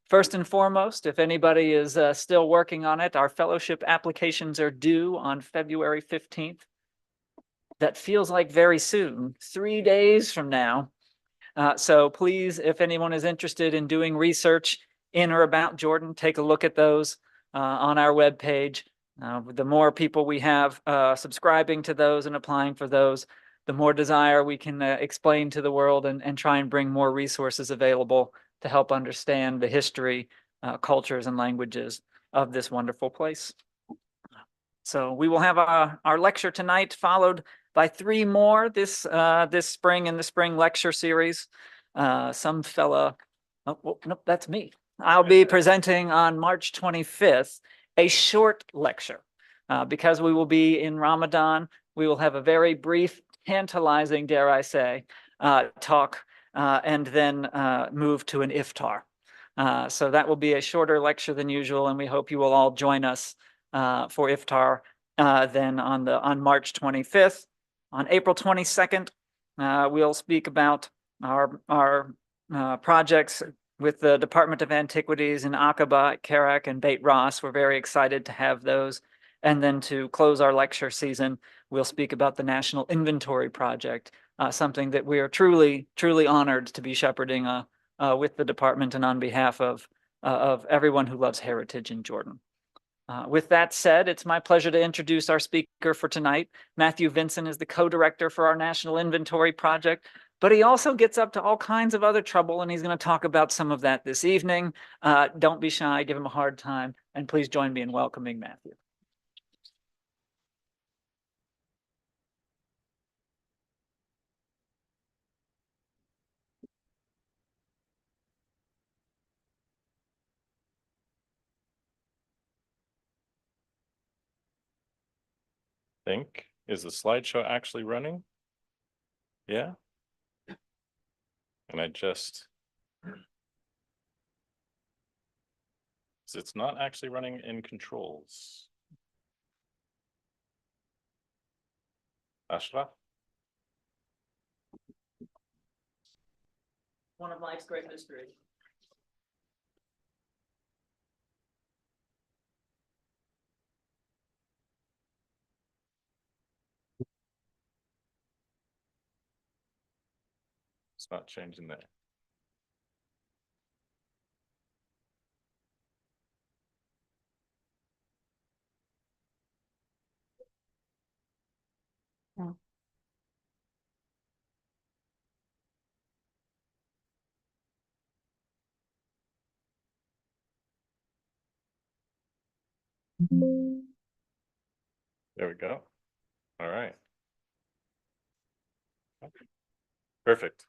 First and foremost, if anybody is still working on it, our fellowship applications are due on February 15th. That feels like very soon, 3 days from now. So please, if anyone is interested in doing research in or about Jordan, take a look at those on our webpage. The more people we have subscribing to those and applying for those, the more desire we can explain to the world and try and bring more resources available to help understand the history, cultures, and languages of this wonderful place. So we will have our lecture tonight, followed by 3 more this spring in the spring lecture series. Some fella, oh, nope, that's me. I'll be presenting on March 25th a short lecture. Because we will be in Ramadan, we will have a very brief, tantalizing, dare I say, talk, and then move to an iftar. So that will be a shorter lecture than usual, and we hope you will all join us for iftar then on March 25th. On April 22nd, we'll speak about our projects with the Department of Antiquities in Aqaba, Kerak, and Beit Ras. We're very excited to have those. And then to close our lecture season, we'll speak about the National Inventory Project, something that we are truly, truly honored to be shepherding with the department and on behalf of everyone who loves heritage in Jordan. With that said, it's my pleasure to introduce our speaker for tonight. Matthew Vinson is the co-director for our National Inventory Project, but he also gets up to all kinds of other trouble, and he's going to talk about some of that this evening. Don't be shy, give him a hard time, and please join me in welcoming Matthew. Is the slideshow actually running? Yeah. And it's not actually running in controls. Ashraf? One of life's great mysteries. It's not changing there. Oh. There we go. All right. Okay. Perfect.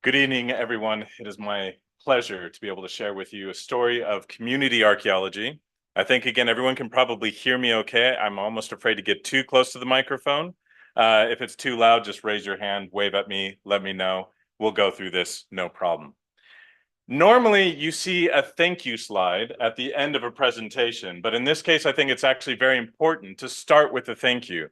Good evening, everyone. It is my pleasure to be able to share with you a story of community archaeology. I think, again, everyone can probably hear me okay. I'm almost afraid to get too close to the microphone. If it's too loud, just raise your hand, wave at me, let me know. We'll go through this, no problem. Normally, you see a thank you slide at the end of a presentation, but in this case, I think it's actually very important to start with a thank you.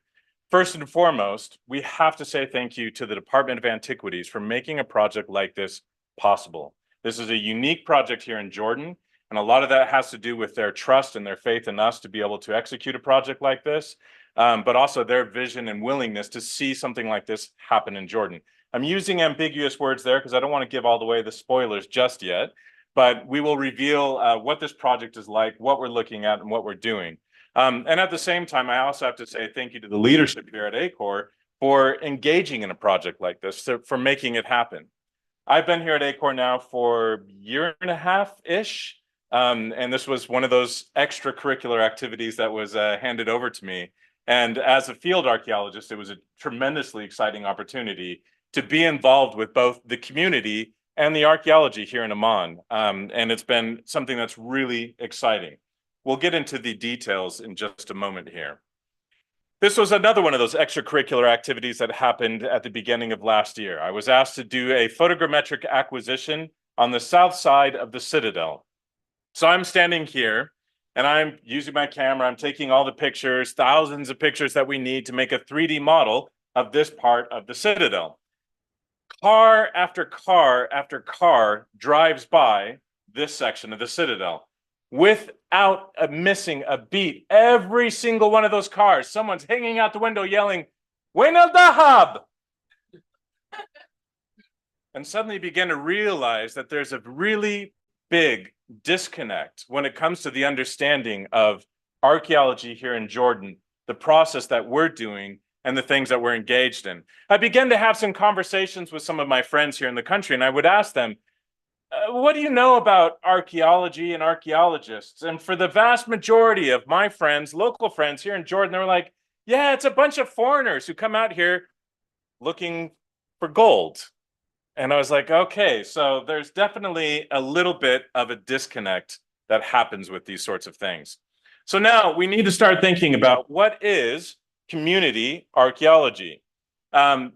First and foremost, we have to say thank you to the Department of Antiquities for making a project like this possible. This is a unique project here in Jordan, and a lot of that has to do with their trust and their faith in us to be able to execute a project like this, but also their vision and willingness to see something like this happen in Jordan. I'm using ambiguous words there because I don't want to give all the way the spoilers just yet, but we will reveal what this project is like, what we're looking at, and what we're doing. And at the same time, I also have to say thank you to the leadership here at ACOR for engaging in a project like this, for making it happen. I've been here at ACOR now for a year and a half-ish, and this was one of those extracurricular activities that was handed over to me. And as a field archaeologist, it was a tremendously exciting opportunity to be involved with both the community and the archaeology here in Amman. And it's been something that's really exciting. We'll get into the details in just a moment here. This was another one of those extracurricular activities that happened at the beginning of last year. I was asked to do a photogrammetric acquisition on the south side of the Citadel. So I'm standing here and I'm using my camera. I'm taking all the pictures, thousands of pictures that we need to make a 3D model of this part of the Citadel. car after car after car drives by this section of the Citadel without missing a beat. Every single one of those cars, someone's hanging out the window yelling, "Win el Dahab!" And suddenly you begin to realize that there's a really big disconnect when it comes to the understanding of archaeology here in Jordan, the process that we're doing, and the things that we're engaged in. I began to have some conversations with some of my friends here in the country, and I would ask them, what do you know about archaeology and archaeologists? And for the vast majority of my friends, local friends here in Jordan, they were like, yeah, it's a bunch of foreigners who come out here looking for gold. And I was like, okay, so there's definitely a little bit of a disconnect that happens with these sorts of things. So now we need to start thinking about what is community archaeology. I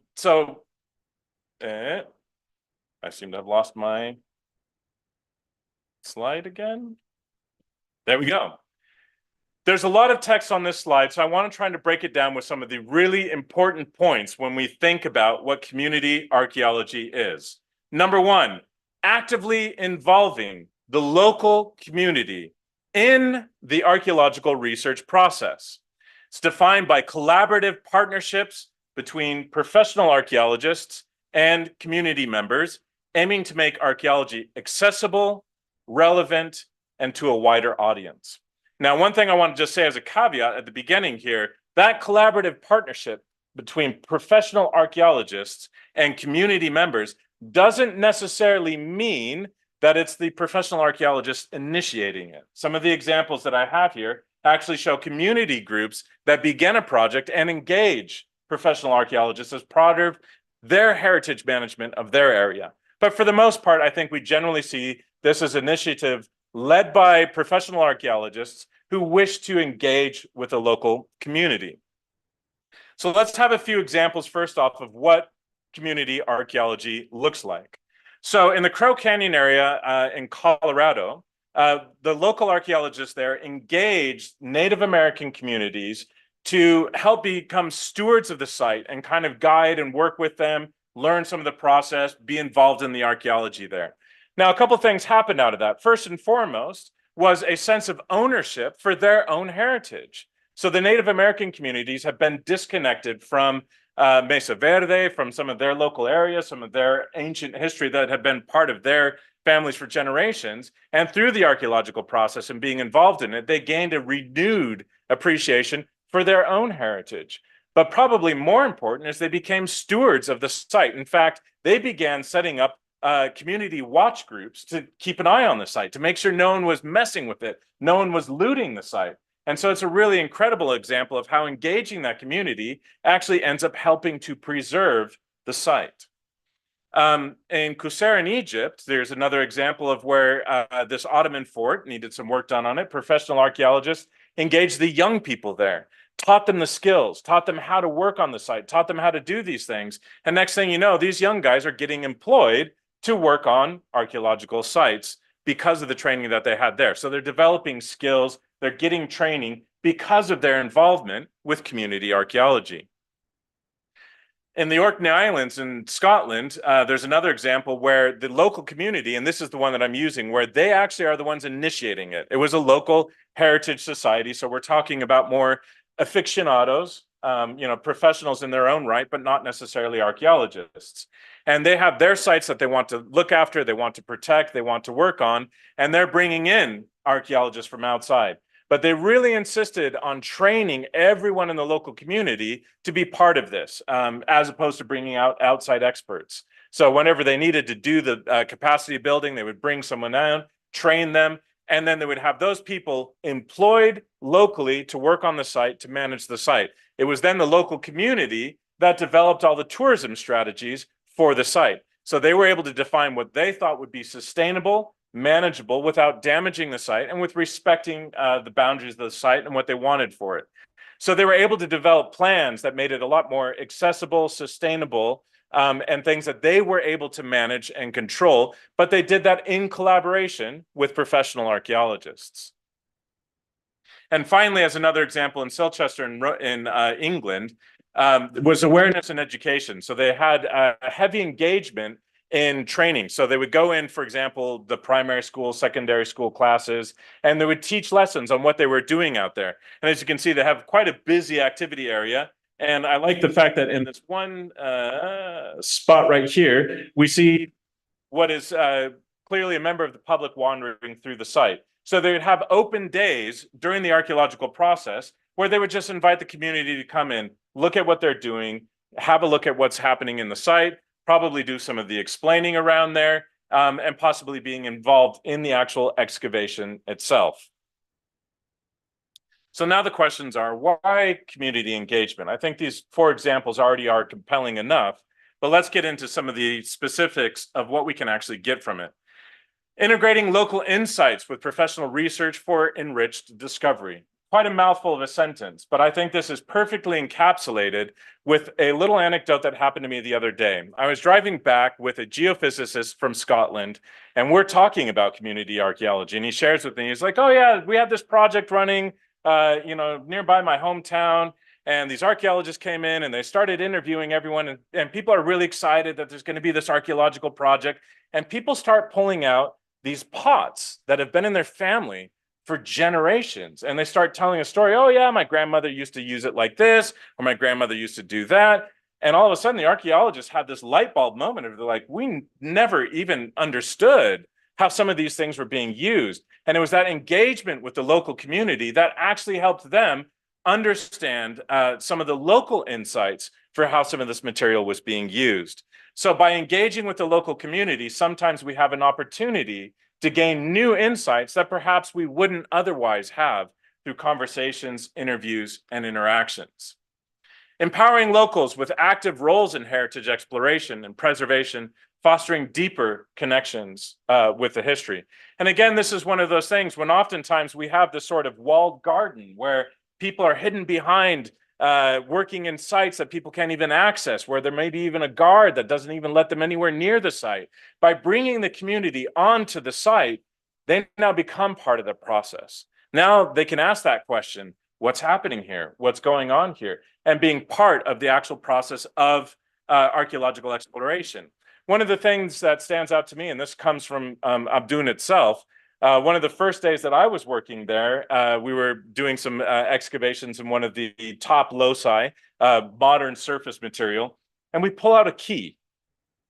seem to have lost my slide again. There we go. There's a lot of text on this slide, so I want to try to break it down with some of the really important points when we think about what community archaeology is. Number one, actively involving the local community in the archaeological research process. It's defined by collaborative partnerships between professional archaeologists and community members, aiming to make archaeology accessible, relevant, and to a wider audience. Now, one thing I want to just say as a caveat at the beginning here, that collaborative partnership between professional archaeologists and community members doesn't necessarily mean that it's the professional archaeologists initiating it. Some of the examples that I have here actually show community groups that begin a project and engage professional archaeologists as part of their heritage management of their area. But for the most part, I think we generally see this as an initiative led by professional archaeologists who wish to engage with a local community. So let's have a few examples first off of what community archaeology looks like. So in the Crow Canyon area in Colorado, the local archaeologists there engaged Native American communities to help become stewards of the site and kind of guide and work with them, learn some of the process, be involved in the archaeology there. Now, a couple things happened out of that. First and foremost was a sense of ownership for their own heritage. So the Native American communities have been disconnected from Mesa Verde, from some of their local areas, some of their ancient history that had been part of their families for generations. And through the archaeological process and being involved in it, they gained a renewed appreciation for their own heritage. But probably more important is they became stewards of the site. In fact, they began setting up community watch groups to keep an eye on the site, to make sure no one was messing with it, no one was looting the site. And so it's a really incredible example of how engaging that community actually ends up helping to preserve the site. In Qusayr in Egypt, there's another example of where this Ottoman fort needed some work done on it. Professional archaeologists engaged the young people there, taught them the skills, taught them how to work on the site, taught them how to do these things. And next thing you know, these young guys are getting employed to work on archaeological sites because of the training that they had there. So they're developing skills, they're getting training because of their involvement with community archaeology. In the Orkney Islands in Scotland, there's another example where the local community, and this is the one that I'm using, where they actually are the ones initiating it. It was a local heritage society, so we're talking about more aficionados, professionals in their own right, but not necessarily archaeologists. And they have their sites that they want to look after, they want to protect, they want to work on, and they're bringing in archaeologists from outside. But they really insisted on training everyone in the local community to be part of this, as opposed to bringing out outside experts. So whenever they needed to do the capacity building, they would bring someone down, train them, and then they would have those people employed locally to work on the site, to manage the site. It was then the local community that developed all the tourism strategies for the site. So they were able to define what they thought would be sustainable, manageable, without damaging the site and with respecting the boundaries of the site and what they wanted for it. So they were able to develop plans that made it a lot more accessible, sustainable, and things that they were able to manage and control, but they did that in collaboration with professional archaeologists. And finally, as another example, in Silchester in England, was awareness and education. So they had a heavy engagement in training. So they would go in, for example, the primary school, secondary school classes, and they would teach lessons on what they were doing out there. And as you can see, they have quite a busy activity area. And I like the fact that in this one spot right here, we see what is clearly a member of the public wandering through the site. So they would have open days during the archaeological process where they would just invite the community to come in, look at what they're doing, have a look at what's happening in the site, probably do some of the explaining around there, and possibly being involved in the actual excavation itself. So now the questions are, why community engagement? I think these 4 examples already are compelling enough, but let's get into some of the specifics of what we can actually get from it. Integrating local insights with professional research for enriched discovery. Quite a mouthful of a sentence, but I think this is perfectly encapsulated with a little anecdote that happened to me the other day. I was driving back with a geophysicist from Scotland, and we're talking about community archaeology, and he shares with me, he's like, oh yeah, we have this project running, nearby my hometown, and these archaeologists came in and they started interviewing everyone, and people are really excited that there's going to be this archaeological project, and people start pulling out these pots that have been in their family for generations. And they start telling a story. Oh yeah, my grandmother used to use it like this, or my grandmother used to do that. And all of a sudden the archaeologists had this light bulb moment of, they're like, we never even understood how some of these things were being used. And it was that engagement with the local community that actually helped them understand some of the local insights for how some of this material was being used. So by engaging with the local community, sometimes we have an opportunity to gain new insights that perhaps we wouldn't otherwise have through conversations, interviews, and interactions. Empowering locals with active roles in heritage exploration and preservation, fostering deeper connections with the history. And again, this is one of those things when oftentimes we have this sort of walled garden where people are hidden behind working in sites that people can't even access, where there may be even a guard that doesn't even let them anywhere near the site. By bringing the community onto the site, they now become part of the process. Now they can ask that question, what's happening here? What's going on here? And being part of the actual process of archaeological exploration. One of the things that stands out to me, and this comes from Abdoun itself, one of the first days that I was working there, we were doing some excavations in one of the top loci, modern surface material, and we pull out a key.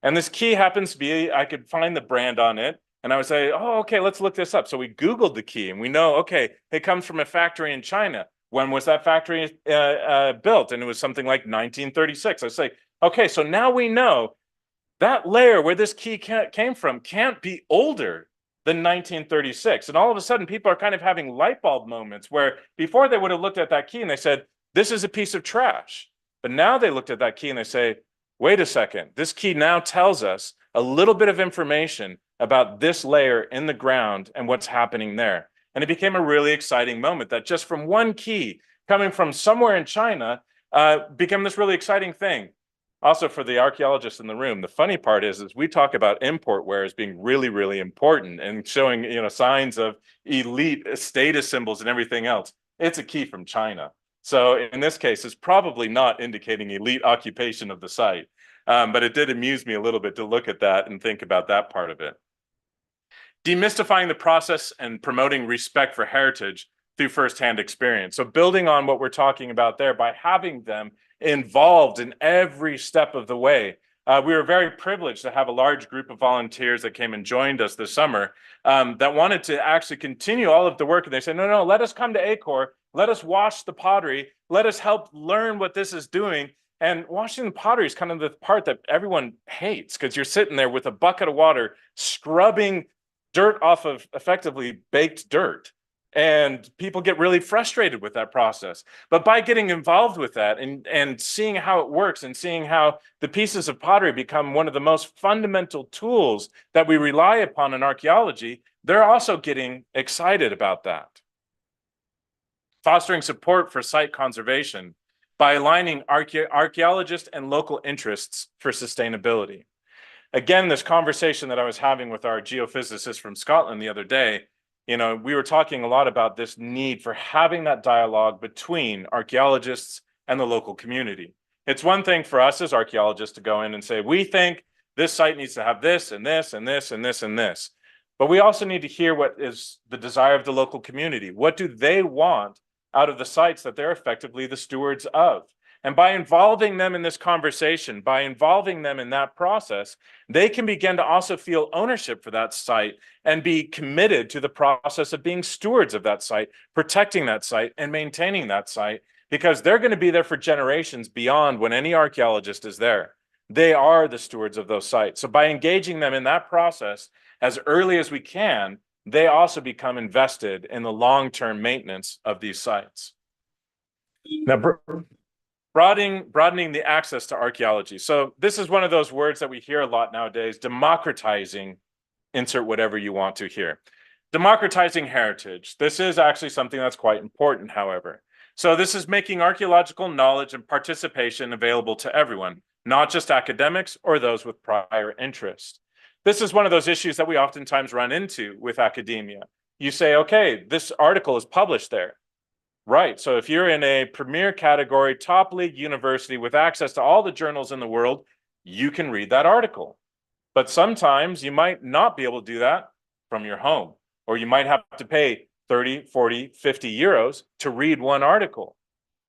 And this key happens to be, I could find the brand on it, and I would say, oh, okay, let's look this up. So we Googled the key, and we know, okay, it comes from a factory in China. When was that factory built? And it was something like 1936. I say, okay, so now we know that layer where this key came from can't be older than 1936. And all of a sudden, people are kind of having light bulb moments where before they would have looked at that key and they said, this is a piece of trash. But now they looked at that key and they say, wait a second, this key now tells us a little bit of information about this layer in the ground and what's happening there. And it became a really exciting moment that just from one key coming from somewhere in China became this really exciting thing. Also, for the archaeologists in the room, the funny part is we talk about import ware as being really, really important and showing, signs of elite status symbols and everything else. It's a key from China. So in this case, it's probably not indicating elite occupation of the site. But it did amuse me a little bit to look at that and think about that part of it. Demystifying the process and promoting respect for heritage through firsthand experience. So building on what we're talking about there by having them involved in every step of the way. We were very privileged to have a large group of volunteers that came and joined us this summer that wanted to actually continue all of the work. And they said, no, let us come to Acor. Let us wash the pottery. Let us help learn what this is doing. And washing the pottery is kind of the part that everyone hates because you're sitting there with a bucket of water, scrubbing dirt off of effectively baked dirt. And people get really frustrated with that process. But by getting involved with that and seeing how it works and seeing how the pieces of pottery become one of the most fundamental tools that we rely upon in archaeology, they're also getting excited about that. Fostering support for site conservation by aligning archaeologists and local interests for sustainability. Again, this conversation that I was having with our geophysicist from Scotland the other day, we were talking a lot about this need for having that dialogue between archaeologists and the local community. It's one thing for us as archaeologists to go in and say, we think this site needs to have this and this and this and this and this. But we also need to hear what is the desire of the local community. What do they want out of the sites that they're effectively the stewards of? And by involving them in this conversation, by involving them in that process, they can begin to also feel ownership for that site and be committed to the process of being stewards of that site, protecting that site and maintaining that site, because they're going to be there for generations beyond when any archaeologist is there. They are the stewards of those sites. So by engaging them in that process as early as we can, they also become invested in the long-term maintenance of these sites. Now, broadening the access to archaeology. So this is one of those words that we hear a lot nowadays, democratizing, insert whatever you want to here. Democratizing heritage. This is actually something that's quite important, however. So this is making archaeological knowledge and participation available to everyone, not just academics or those with prior interest. This is one of those issues that we oftentimes run into with academia. You say, okay, this article is published there. Right, so if you're in a premier category, top league university with access to all the journals in the world, you can read that article. But sometimes you might not be able to do that from your home, or you might have to pay 30, 40, 50 euros to read one article.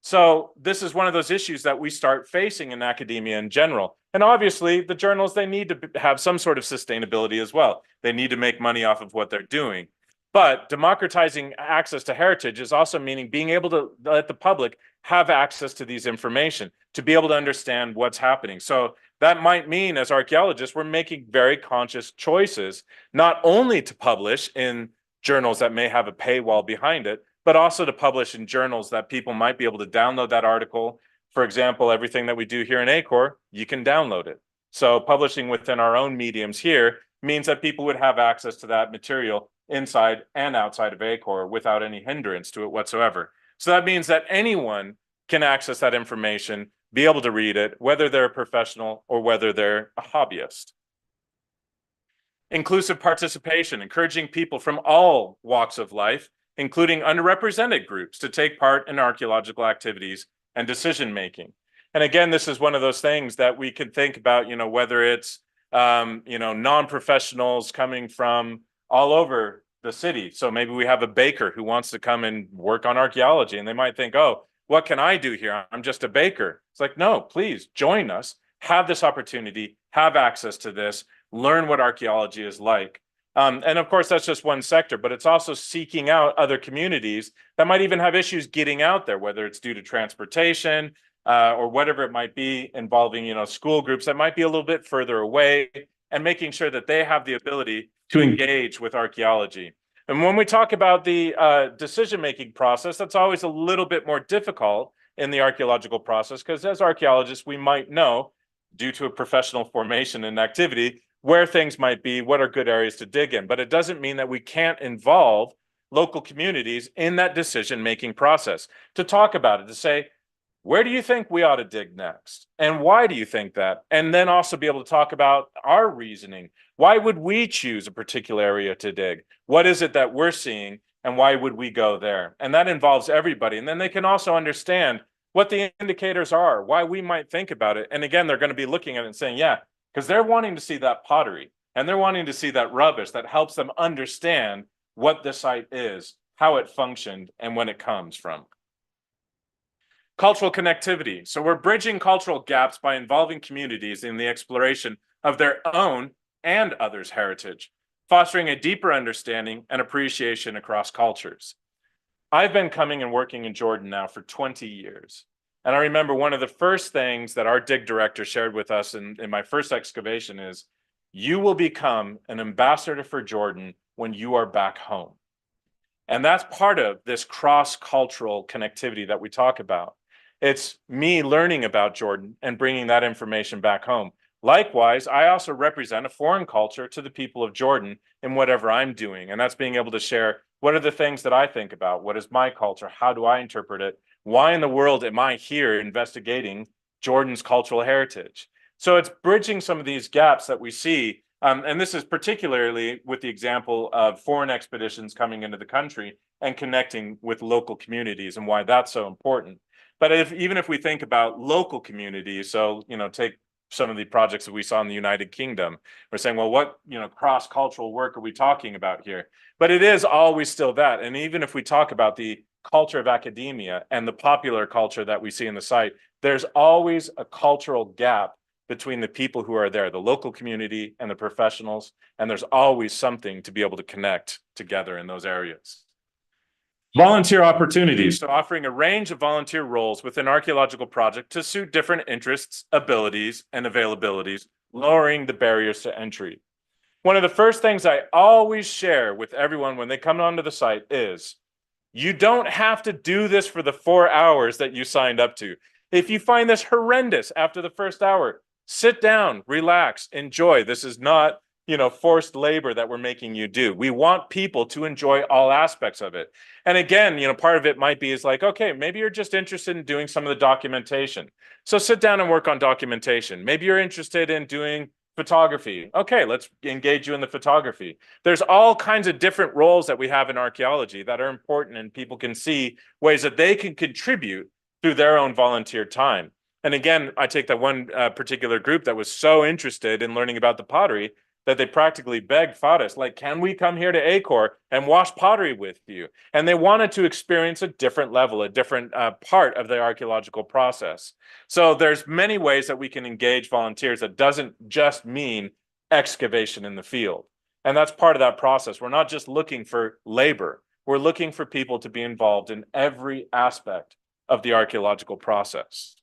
So this is one of those issues that we start facing in academia in general. And obviously the journals, they need to have some sort of sustainability as well. They need to make money off of what they're doing. But democratizing access to heritage is also meaning being able to let the public have access to these information, to be able to understand what's happening. So that might mean, as archaeologists, we're making very conscious choices, not only to publish in journals that may have a paywall behind it, but also to publish in journals that people might be able to download that article. For example, everything that we do here in ACOR, you can download it. So publishing within our own mediums here means that people would have access to that material inside and outside of ACOR without any hindrance to it whatsoever. So that means that anyone can access that information, be able to read it, whether they're a professional or whether they're a hobbyist. Inclusive participation, encouraging people from all walks of life, including underrepresented groups, to take part in archaeological activities and decision-making. And again, this is one of those things that we could think about, whether it's, non-professionals coming from all over the city. So maybe we have a baker who wants to come and work on archaeology, and they might think, oh, what can I do here? I'm just a baker. It's like, no, please join us, have this opportunity, have access to this, learn what archaeology is like. And of course, that's just one sector, but it's also seeking out other communities that might even have issues getting out there, whether it's due to transportation or whatever it might be, involving, school groups that might be a little bit further away, and making sure that they have the ability to engage with archaeology. And when we talk about the decision-making process, that's always a little bit more difficult in the archaeological process, because as archaeologists, we might know, due to a professional formation and activity, where things might be, what are good areas to dig in. But it doesn't mean that we can't involve local communities in that decision-making process, to talk about it, to say, where do you think we ought to dig next? And why do you think that? And then also be able to talk about our reasoning. Why would we choose a particular area to dig? What is it that we're seeing, and why would we go there? And that involves everybody. And then they can also understand what the indicators are, why we might think about it. And again, they're going to be looking at it and saying, yeah, because they're wanting to see that pottery, and they're wanting to see that rubbish that helps them understand what the site is, how it functioned, and when it comes from. Cultural connectivity. So we're bridging cultural gaps by involving communities in the exploration of their own and others' heritage, fostering a deeper understanding and appreciation across cultures. I've been coming and working in Jordan now for 20 years. And I remember one of the first things that our dig director shared with us in my first excavation is, you will become an ambassador for Jordan when you are back home. And that's part of this cross-cultural connectivity that we talk about. It's me learning about Jordan and bringing that information back home. Likewise, I also represent a foreign culture to the people of Jordan in whatever I'm doing. And that's being able to share, what are the things that I think about? What is my culture? How do I interpret it? Why in the world am I here investigating Jordan's cultural heritage? So it's bridging some of these gaps that we see. And this is particularly with the example of foreign expeditions coming into the country and connecting with local communities, and why that's so important. But even if we think about local communities, so, take some of the projects that we saw in the United Kingdom, we're saying, well, what, cross-cultural work are we talking about here? But it is always still that. And even if we talk about the culture of academia and the popular culture that we see in the site, there's always a cultural gap between the people who are there, the local community and the professionals, and there's always something to be able to connect together in those areas. Volunteer opportunities, so offering a range of volunteer roles within archaeological project to suit different interests, abilities, and availabilities, lowering the barriers to entry. One of the first things I always share with everyone when they come onto the site is, you don't have to do this for the 4 hours that you signed up to. If you find this horrendous after the first hour, sit down, relax, enjoy. This is not, forced labor that we're making you do. We want people to enjoy all aspects of it. And again, part of it might be is like, okay, maybe you're just interested in doing some of the documentation. So sit down and work on documentation. Maybe you're interested in doing photography. Okay, let's engage you in the photography. There's all kinds of different roles that we have in archaeology that are important, and people can see ways that they can contribute through their own volunteer time. And again, I take that one particular group that was so interested in learning about the pottery that they practically begged Faris, like, can we come here to Acor and wash pottery with you? And they wanted to experience a different level, a different part of the archaeological process. So there's many ways that we can engage volunteers that doesn't just mean excavation in the field. And that's part of that process. We're not just looking for labor. We're looking for people to be involved in every aspect of the archaeological process.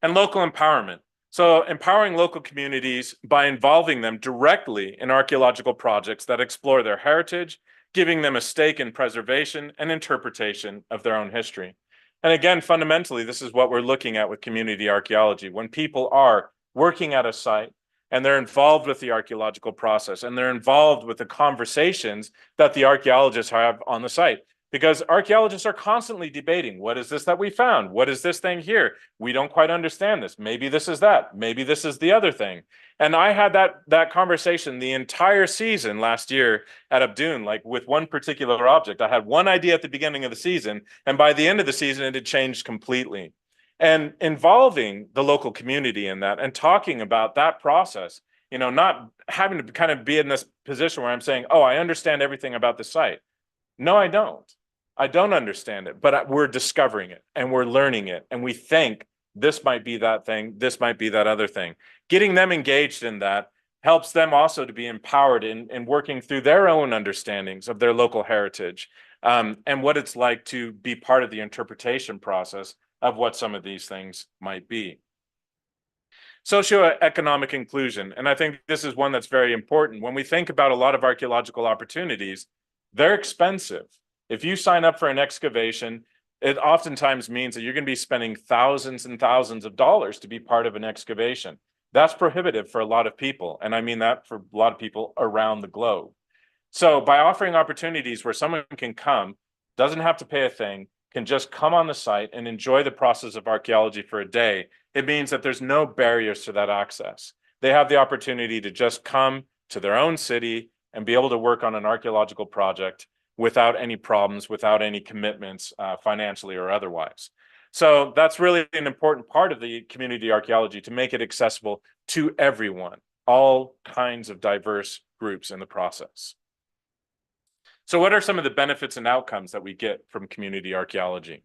And local empowerment. So empowering local communities by involving them directly in archaeological projects that explore their heritage, giving them a stake in preservation and interpretation of their own history. And again, fundamentally, this is what we're looking at with community archaeology. When people are working at a site and they're involved with the archaeological process and they're involved with the conversations that the archaeologists have on the site. Because archaeologists are constantly debating, what is this that we found? What is this thing here? We don't quite understand this. Maybe this is that. Maybe this is the other thing. And I had that conversation the entire season last year at Abdoun, like with one particular object. I had one idea at the beginning of the season, and by the end of the season, it had changed completely. And involving the local community in that and talking about that process, not having to kind of be in this position where I'm saying, oh, I understand everything about the site. No, I don't. I don't understand it, but we're discovering it and we're learning it. And we think this might be that thing, this might be that other thing. Getting them engaged in that helps them also to be empowered in working through their own understandings of their local heritage and what it's like to be part of the interpretation process of what some of these things might be. Socioeconomic inclusion. And I think this is one that's very important. When we think about a lot of archaeological opportunities, they're expensive. If you sign up for an excavation, it oftentimes means that you're going to be spending thousands and thousands of dollars to be part of an excavation. That's prohibitive for a lot of people. And I mean that for a lot of people around the globe. So by offering opportunities where someone can come, doesn't have to pay a thing, can just come on the site and enjoy the process of archaeology for a day, it means that there's no barriers to that access. They have the opportunity to just come to their own city and be able to work on an archaeological project without any problems, without any commitments financially or otherwise. So that's really an important part of the community archaeology, to make it accessible to everyone, all kinds of diverse groups in the process. So what are some of the benefits and outcomes that we get from community archaeology?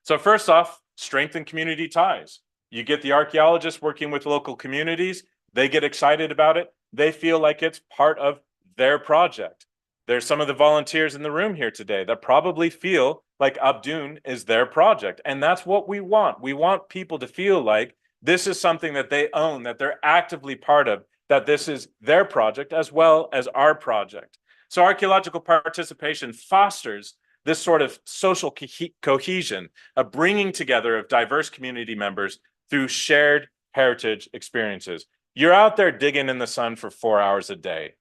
So first off, strengthen community ties. You get the archaeologists working with local communities, they get excited about it, they feel like it's part of their project. There's some of the volunteers in the room here today that probably feel like Abdoun is their project. And that's what we want. We want people to feel like this is something that they own, that they're actively part of, that this is their project as well as our project. So archaeological participation fosters this sort of social cohesion, a bringing together of diverse community members through shared heritage experiences. You're out there digging in the sun for 4 hours a day.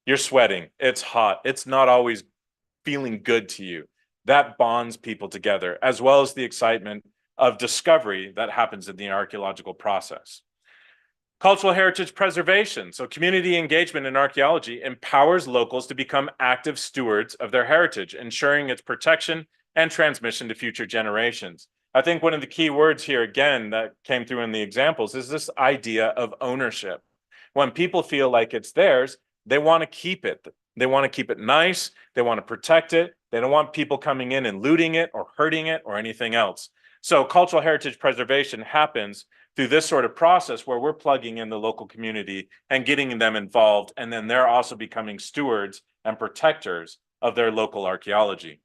You're sweating, it's hot, it's not always feeling good to you. That bonds people together, as well as the excitement of discovery that happens in the archaeological process. Cultural heritage preservation. So community engagement in archaeology empowers locals to become active stewards of their heritage, ensuring its protection and transmission to future generations. I think one of the key words here, again, that came through in the examples is this idea of ownership. When people feel like it's theirs, they want to keep it. They want to keep it nice. They want to protect it. They don't want people coming in and looting it or hurting it or anything else. So cultural heritage preservation happens through this sort of process where we're plugging in the local community and getting them involved, and then they're also becoming stewards and protectors of their local archaeology.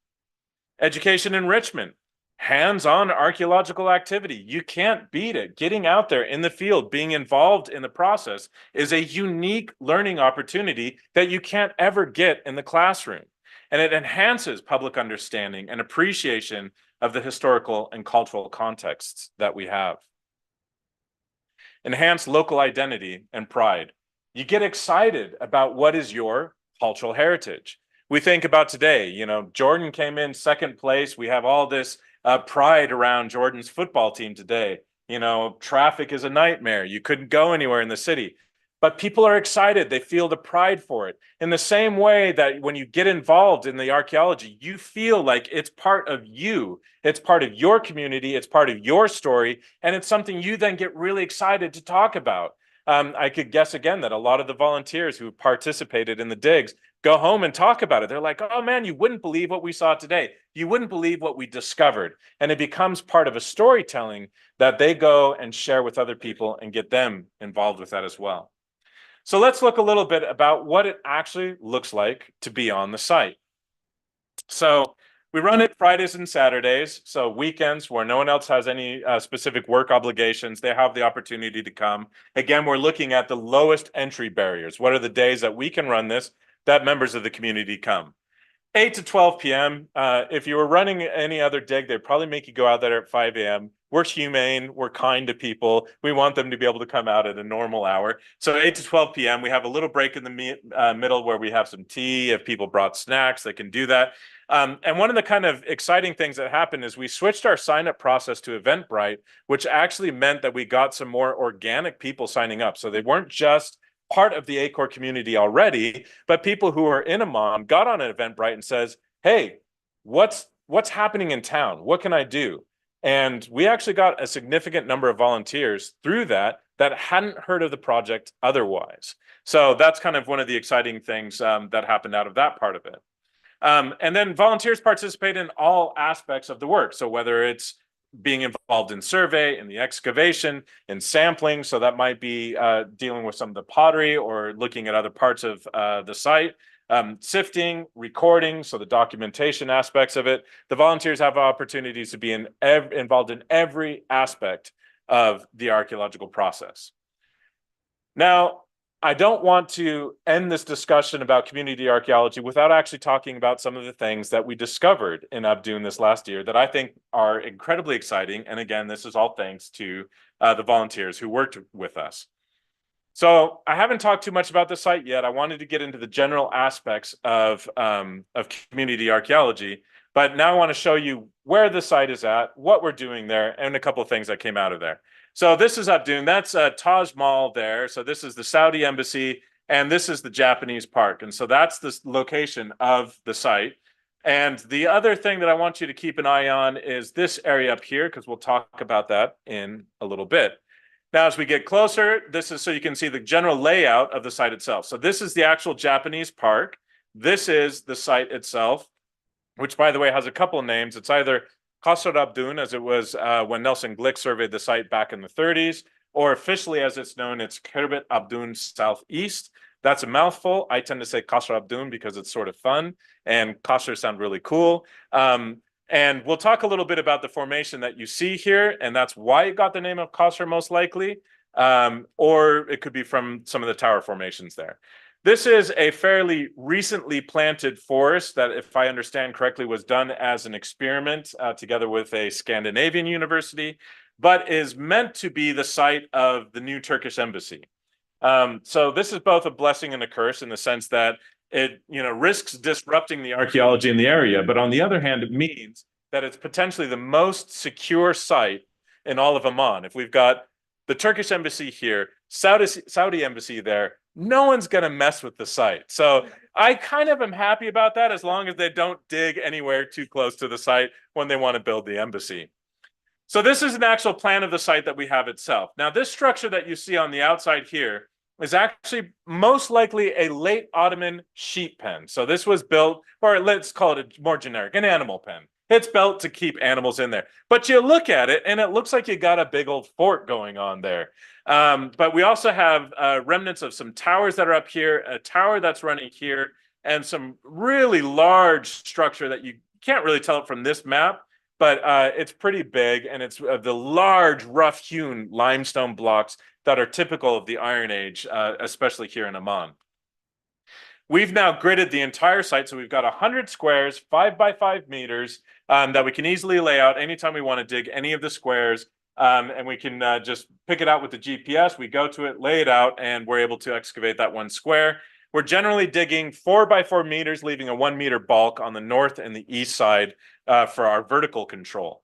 Education enrichment, hands-on archaeological activity. You can't beat it. Getting out there in the field, being involved in the process is a unique learning opportunity that you can't ever get in the classroom. And it enhances public understanding and appreciation of the historical and cultural contexts that we have. Enhance local identity and pride. You get excited about what is your cultural heritage. We think about today, you know, Jordan came in second place. We have all this pride around Jordan's football team today. You know, traffic is a nightmare. You couldn't go anywhere in the city. But people are excited. They feel the pride for it. In the same way that when you get involved in the archaeology, you feel like it's part of you. It's part of your community. It's part of your story. And it's something you then get really excited to talk about. I could guess again that a lot of the volunteers who participated in the digs go home and talk about it. They're like, oh man, you wouldn't believe what we saw today. You wouldn't believe what we discovered. And it becomes part of a storytelling that they go and share with other people and get them involved with that as well. So let's look a little bit about what it actually looks like to be on the site. So we run it Fridays and Saturdays, so weekends where no one else has any specific work obligations, they have the opportunity to come. Again, we're looking at the lowest entry barriers. What are the days that we can run this, that members of the community come? 8 to 12 p.m. If you were running any other dig, they'd probably make you go out there at 5 a.m. We're humane, we're kind to people. We want them to be able to come out at a normal hour. So 8 to 12 p.m., we have a little break in the middle where we have some tea. If people brought snacks, they can do that. And one of the kind of exciting things that happened is we switched our sign-up process to Eventbrite, which actually meant that we got some more organic people signing up. So they weren't just part of the ACOR community already, but people who are in Amman got on an Eventbrite and says, hey, what's happening in town? What can I do? And we actually got a significant number of volunteers through that hadn't heard of the project otherwise. So that's kind of one of the exciting things that happened out of that part of it. And then volunteers participate in all aspects of the work. So whether it's being involved in survey, in the excavation, in sampling, so that might be dealing with some of the pottery or looking at other parts of the site, sifting, recording, so the documentation aspects of it. The volunteers have opportunities to be involved in every aspect of the archaeological process. Now, I don't want to end this discussion about community archaeology without actually talking about some of the things that we discovered in Abdoun this last year that I think are incredibly exciting. And again, this is all thanks to the volunteers who worked with us. So I haven't talked too much about the site yet. I wanted to get into the general aspects of community archaeology, but now I want to show you where the site is at, what we're doing there, and a couple of things that came out of there. So this is Abdoun. That's Taj Mahal there. So this is the Saudi embassy, and this is the Japanese park. And so that's the location of the site. And the other thing that I want you to keep an eye on is this area up here, because we'll talk about that in a little bit. Now, as we get closer, this is so you can see the general layout of the site itself. So this is the actual Japanese park. This is the site itself, which, by the way, has a couple of names. It's either Qasr Abdoun, as it was when Nelson Glick surveyed the site back in the 30s, or officially as it's known, it's Khirbet Abdoun Southeast. That's a mouthful. I tend to say Qasr Abdoun because it's sort of fun, and Qasr sound really cool. And we'll talk a little bit about the formation that you see here, and that's why it got the name of Qasr most likely, or it could be from some of the tower formations there. This is a fairly recently planted forest that, if I understand correctly, was done as an experiment together with a Scandinavian university, but is meant to be the site of the new Turkish embassy. So this is both a blessing and a curse in the sense that it risks disrupting the archaeology in the area, but on the other hand, it means that it's potentially the most secure site in all of Amman. If we've got the Turkish embassy here, Saudi embassy there, no one's going to mess with the site. So I kind of am happy about that as long as they don't dig anywhere too close to the site when they want to build the embassy. So this is an actual plan of the site that we have itself. Now, this structure that you see on the outside here is actually most likely a late Ottoman sheep pen. So this was built, or let's call it a more generic, an animal pen. It's built to keep animals in there. But you look at it and it looks like you got a big old fort going on there. But we also have remnants of some towers that are up here, a tower that's running here, and some really large structure that you can't really tell it from this map, but it's pretty big, and it's the large, rough-hewn limestone blocks that are typical of the Iron Age, especially here in Amman. We've now gridded the entire site, so we've got 100 squares, 5 by 5 meters, that we can easily lay out anytime we want to dig any of the squares, and we can just pick it out with the GPS. We go to it, lay it out, and we're able to excavate that one square. We're generally digging 4 by 4 meters, leaving a 1 meter bulk on the north and the east side for our vertical control.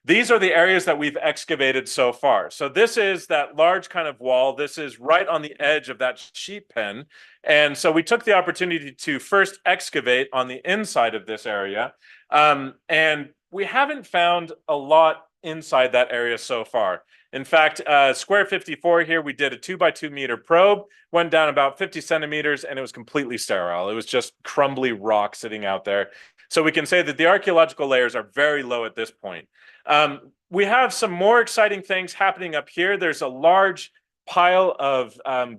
These are the areas that we've excavated so far. So this is that large kind of wall. This is right on the edge of that sheep pen. And so we took the opportunity to first excavate on the inside of this area. And we haven't found a lot inside that area so far. In fact, square 54 here, we did a 2 by 2 meter probe, went down about 50 centimeters, and it was completely sterile. It was just crumbly rock sitting out there. So we can say that the archaeological layers are very low at this point. We have some more exciting things happening up here. There's a large pile of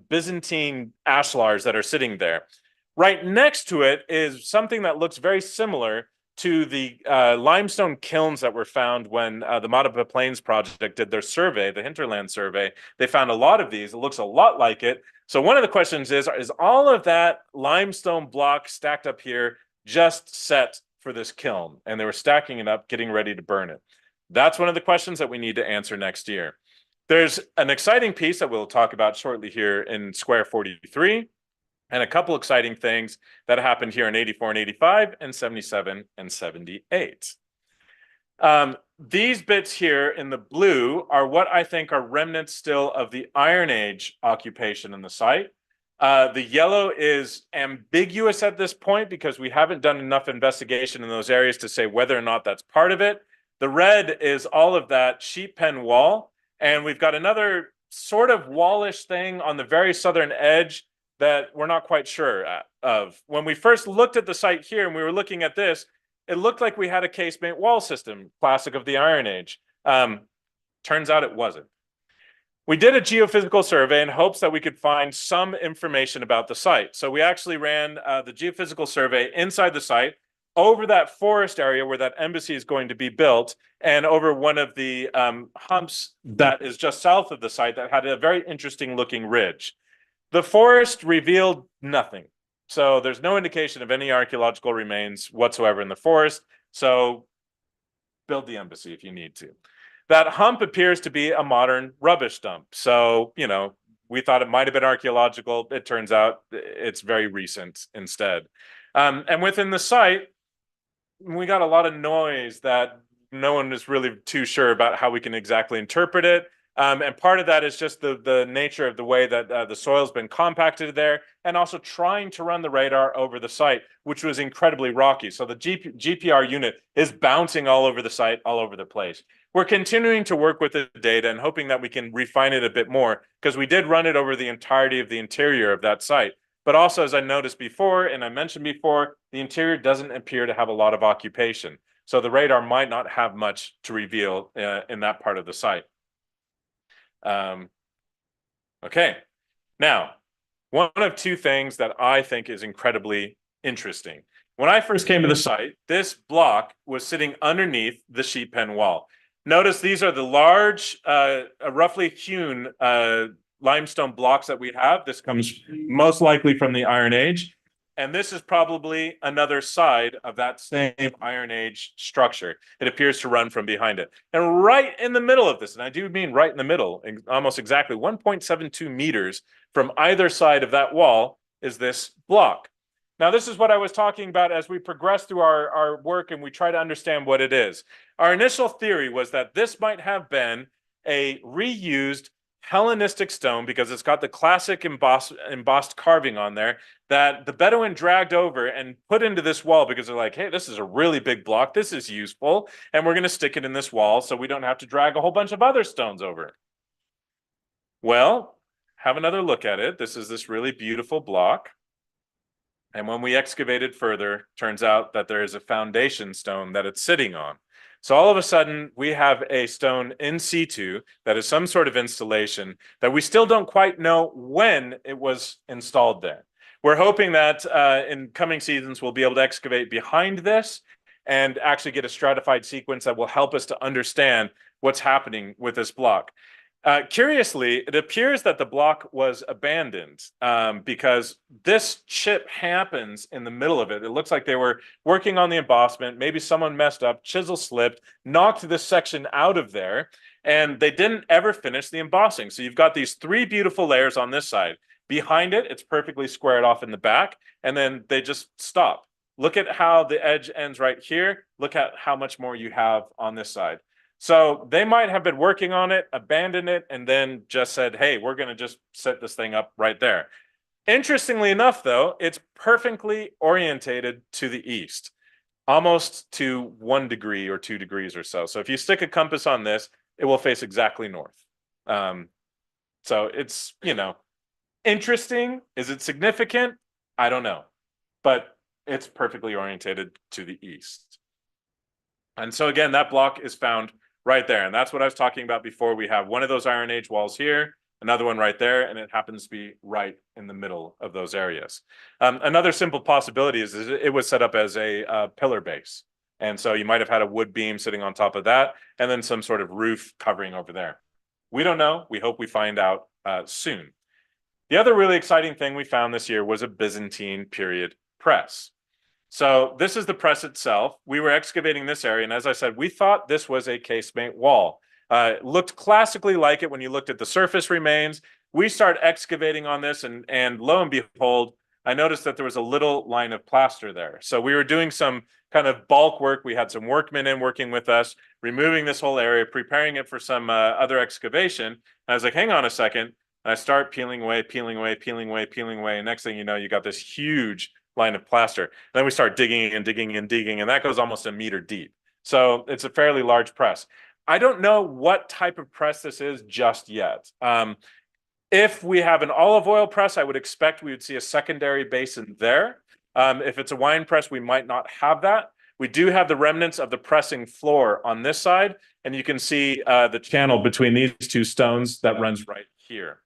Byzantine ashlars that are sitting there. Right next to it is something that looks very similar to the limestone kilns that were found when the Madhya Plains project did their survey, the hinterland survey. They found a lot of these. It looks a lot like it. So one of the questions is all of that limestone block stacked up here just set for this kiln? And they were stacking it up, getting ready to burn it. That's one of the questions that we need to answer next year. There's an exciting piece that we'll talk about shortly here in square 43, and a couple exciting things that happened here in 84 and 85 and 77 and 78. These bits here in the blue are what I think are remnants still of the Iron Age occupation in the site. The yellow is ambiguous at this point because we haven't done enough investigation in those areas to say whether or not that's part of it. The red is all of that sheep pen wall, and we've got another sort of wallish thing on the very southern edge that we're not quite sure of. When we first looked at the site here and we were looking at this, it looked like we had a casemate wall system, classic of the Iron Age. Turns out it wasn't. We did a geophysical survey in hopes that we could find some information about the site. So we actually ran the geophysical survey inside the site, over that forest area where that embassy is going to be built, and over one of the humps that is just south of the site that had a very interesting looking ridge. The forest revealed nothing. So there's no indication of any archaeological remains whatsoever in the forest. So build the embassy if you need to. That hump appears to be a modern rubbish dump. So, you know, we thought it might have been archaeological. It turns out it's very recent instead. And within the site, we got a lot of noise that no one is really too sure about how we can exactly interpret it. And part of that is just the nature of the way that the soil's been compacted there, and also trying to run the radar over the site, which was incredibly rocky. So the GPR unit is bouncing all over the site, all over the place. We're continuing to work with the data and hoping that we can refine it a bit more, because we did run it over the entirety of the interior of that site. But also, as I noticed before, and I mentioned before, the interior doesn't appear to have a lot of occupation. So the radar might not have much to reveal in that part of the site. Okay, now, one of two things that I think is incredibly interesting. When I first came to the site, this block was sitting underneath the sheep pen wall. Notice these are the large, roughly hewn limestone blocks that we have. This comes most likely from the Iron Age. And this is probably another side of that same Iron Age structure. It appears to run from behind it. And right in the middle of this, and I do mean right in the middle, almost exactly 1.72 meters from either side of that wall is this block. Now, this is what I was talking about as we progress through our work and we try to understand what it is. Our initial theory was that this might have been a reused Hellenistic stone because it's got the classic embossed carving on there that the Bedouin dragged over and put into this wall because they're like, hey, this is a really big block. This is useful. And we're going to stick it in this wall so we don't have to drag a whole bunch of other stones over. Well, have another look at it. This is this really beautiful block. And when we excavate it further, turns out that there is a foundation stone that it's sitting on. So all of a sudden, we have a stone in situ that is some sort of installation that we still don't quite know when it was installed there. We're hoping that in coming seasons, we'll be able to excavate behind this and actually get a stratified sequence that will help us to understand what's happening with this block. Curiously, it appears that the block was abandoned because this chip happens in the middle of it. It looks like they were working on the embossment. Maybe someone messed up, chisel slipped, knocked this section out of there, and they didn't ever finish the embossing. So you've got these three beautiful layers on this side. Behind it, it's perfectly squared off in the back, and then they just stop. Look at how the edge ends right here. Look at how much more you have on this side. So they might have been working on it, abandoned it, and then just said, hey, we're going to just set this thing up right there. Interestingly enough, though, it's perfectly orientated to the east, almost to 1 degree or 2 degrees or so. So if you stick a compass on this, it will face exactly north. So it's, you know, interesting. Is it significant? I don't know. But it's perfectly orientated to the east. And so again, that block is found right there. And that's what I was talking about before. We have one of those Iron Age walls here, another one right there, and it happens to be right in the middle of those areas. Another simple possibility is it was set up as a pillar base. And so you might have had a wood beam sitting on top of that, and then some sort of roof covering over there. We don't know. We hope we find out soon. The other really exciting thing we found this year was a Byzantine period press. So this is the press itself. We were excavating this area, and as I said, we thought this was a casemate wall. It looked classically like it when you looked at the surface remains. We start excavating on this, and lo and behold, I noticed that there was a little line of plaster there. So we were doing some kind of bulk work. We had some workmen in working with us, removing this whole area, preparing it for some other excavation. And I was like, hang on a second. And I start peeling away, peeling away, peeling away, peeling away. And next thing you know, you got this huge line of plaster. Then we start digging and digging and digging, and that goes almost 1 meter deep. So it's a fairly large press. I don't know what type of press this is just yet. If we have an olive oil press, I would expect we would see a secondary basin there. If it's a wine press, we might not have that. We do have the remnants of the pressing floor on this side, and you can see the channel between these two stones that runs right here.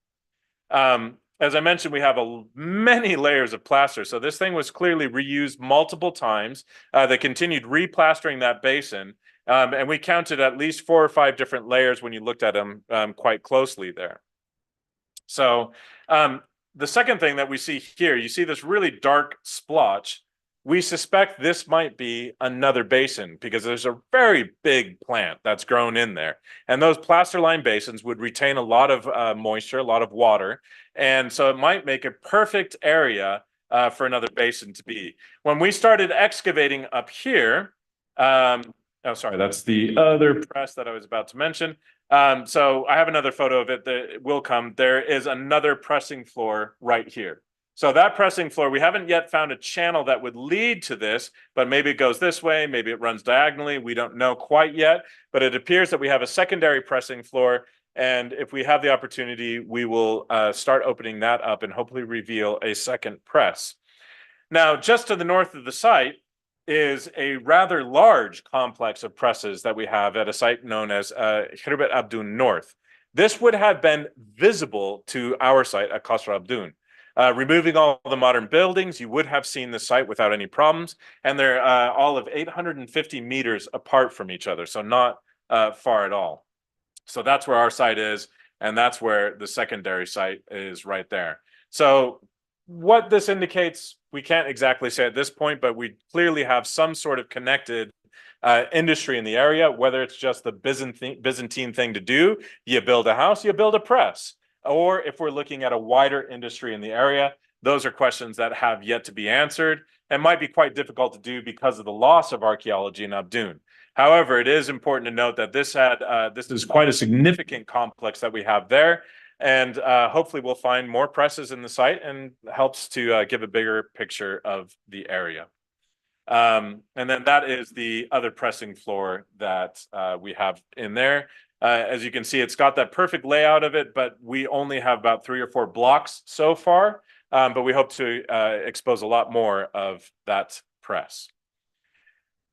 As I mentioned, we have many layers of plaster. So this thing was clearly reused multiple times. They continued replastering that basin. And we counted at least 4 or 5 different layers when you looked at them quite closely there. So the second thing that we see here, you see this really dark splotch. We suspect this might be another basin because there's a very big plant that's grown in there. And those plaster-lined basins would retain a lot of moisture, a lot of water. And so it might make a perfect area for another basin to be. When we started excavating up here, oh, sorry, that's the other press that I was about to mention. So I have another photo of it that will come. There is another pressing floor right here. So that pressing floor, we haven't yet found a channel that would lead to this, but maybe it goes this way, maybe it runs diagonally. We don't know quite yet, but it appears that we have a secondary pressing floor. And if we have the opportunity, we will start opening that up and hopefully reveal a second press. Now, just to the north of the site is a rather large complex of presses that we have at a site known as Khirbet Abdoun North. This would have been visible to our site at Qasr Abdoun. Removing all the modern buildings, you would have seen the site without any problems, and they're all of 850 meters apart from each other, so not far at all. So that's where our site is, and that's where the secondary site is right there. So what this indicates, we can't exactly say at this point, but we clearly have some sort of connected industry in the area, whether it's just the Byzantine thing to do, you build a house, you build a press. Or if we're looking at a wider industry in the area, those are questions that have yet to be answered and might be quite difficult to do because of the loss of archaeology in Abdoun. However, it is important to note that this is quite a significant complex that we have there. And hopefully we'll find more presses in the site and helps to give a bigger picture of the area. And then that is the other pressing floor that we have in there. As you can see, it's got that perfect layout of it, but we only have about 3 or 4 blocks so far. But we hope to expose a lot more of that press.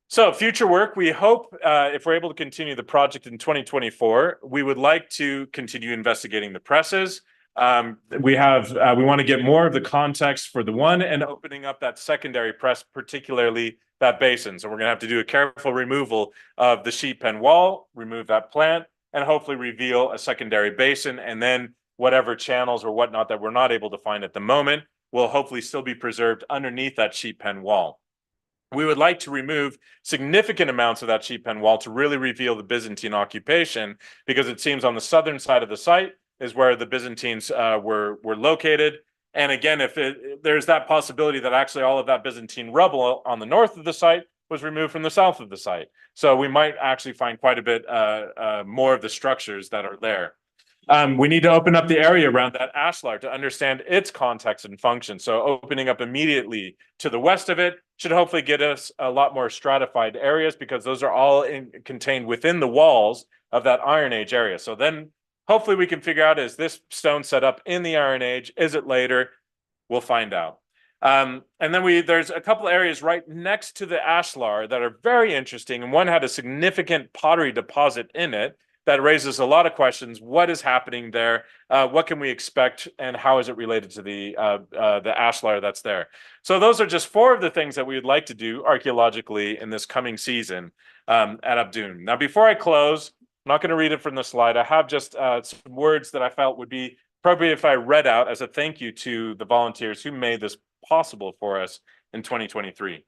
So future work, we hope if we're able to continue the project in 2024, we would like to continue investigating the presses. We want to get more of the context for the one and opening up that secondary press, particularly that basin. So we're going to have to do a careful removal of the sheet pen wall, remove that plant, and hopefully reveal a secondary basin. And then whatever channels or whatnot that we're not able to find at the moment will hopefully still be preserved underneath that sheet pen wall. We would like to remove significant amounts of that sheet pen wall to really reveal the Byzantine occupation, because it seems on the southern side of the site is where the Byzantines were located. And again, if there's that possibility that actually all of that Byzantine rubble on the north of the site was removed from the south of the site. So we might actually find quite a bit more of the structures that are there. We need to open up the area around that ashlar to understand its context and function. So opening up immediately to the west of it should hopefully get us a lot more stratified areas, because those are all contained within the walls of that Iron Age area. So then hopefully we can figure out, is this stone set up in the Iron Age? Is it later? We'll find out. And then there's a couple areas right next to the ashlar that are very interesting. And one had a significant pottery deposit in it that raises a lot of questions. What is happening there? What can we expect? And how is it related to the ashlar that's there? So those are just 4 of the things that we would like to do archaeologically in this coming season at Abdoun. Now, before I close, I'm not going to read it from the slide. I have just some words that I felt would be appropriate if I read out as a thank you to the volunteers who made this possible for us in 2023.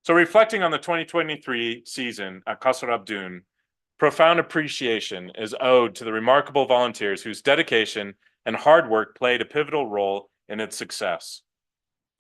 So reflecting on the 2023 season at Qasr Abdoun, profound appreciation is owed to the remarkable volunteers whose dedication and hard work played a pivotal role in its success.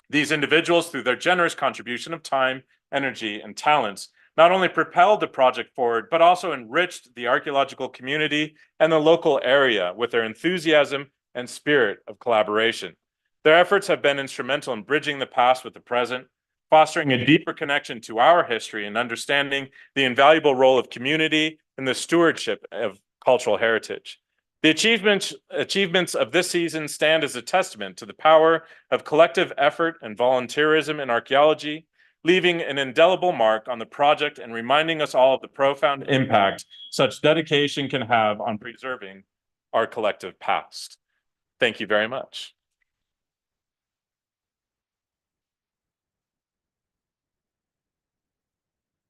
These individuals, through their generous contribution of time, energy, and talents, not only propelled the project forward, but also enriched the archaeological community and the local area with their enthusiasm and spirit of collaboration. Their efforts have been instrumental in bridging the past with the present, fostering a deeper connection to our history and understanding the invaluable role of community in the stewardship of cultural heritage. The achievements of this season stand as a testament to the power of collective effort and volunteerism in archaeology, leaving an indelible mark on the project and reminding us all of the profound impact such dedication can have on preserving our collective past. Thank you very much.